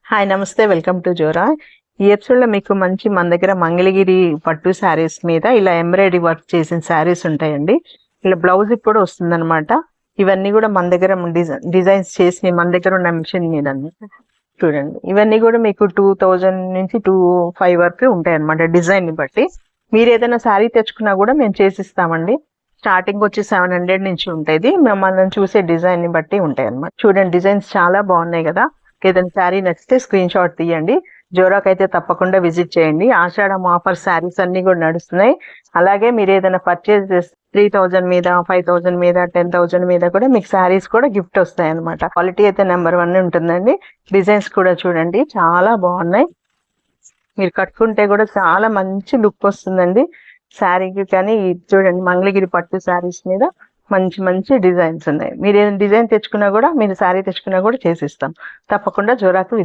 Hi నమస్తే welcome to Zora. ఈ ఎపిసోడ్లో మీకు మన దగ్గర మంగళగిరి పట్టు శారీస్ మీద ఇలా ఎంబ్రాయిడరీ వర్క్ చేసిన శారీస్ ఉంటాయండి. ఇలా బ్లౌజ్ కూడా వస్తుందన్నమాట. ఇవన్నీ కూడా మన దగ్గర డిజైన్స్ చేసి మన దగ్గర ఉన్న మిషన్ మీద చూడండి. ఇవన్నీ కూడా మీకు 2000 నుంచి 2500 వరకు ఉంటాయి అన్నమాట. డిజైన్ ని బట్టి మీరు ఏదైనా శారీ తెచ్చుకున్నా కూడా మేము చేసిస్తామండి. స్టార్టింగ్ వచ్చి 700 నుంచి ఉంటుంది. మనం చూసే డిజైన్ ని బట్టి ఉంటాయి అన్నమాట. చూడండి, డిజైన్స్ చాలా బాగున్నాయి కదా. ఏదైనా శారీ నచ్చితే స్క్రీన్ షాట్ తీయండి. జోరాకి అయితే తప్పకుండా విజిట్ చేయండి. ఆషాఢం ఆఫర్ శారీస్ అన్ని కూడా నడుస్తున్నాయి. అలాగే మీరు ఏదైనా పర్చేస్ చేస్తే 3000 మీద, 5000 మీద, 10,000 మీద కూడా మీకు శారీస్ కూడా గిఫ్ట్ వస్తాయి అనమాట. క్వాలిటీ అయితే నెంబర్ 1 ఉంటుందండి. డిజైన్స్ కూడా చూడండి, చాలా బాగున్నాయి. మీరు కట్టుకుంటే కూడా చాలా మంచి లుక్ వస్తుందండి శారీకి. కానీ చూడండి, మంగళగిరి పట్టు శారీస్ మీద మంచి మంచి డిజైన్స్ ఉన్నాయి. మీరు ఏదైనా డిజైన్ తెచ్చుకున్నా కూడా, మీరు శారీ తెచ్చుకున్నా కూడా చేసిస్తాం. తప్పకుండా జోరాకు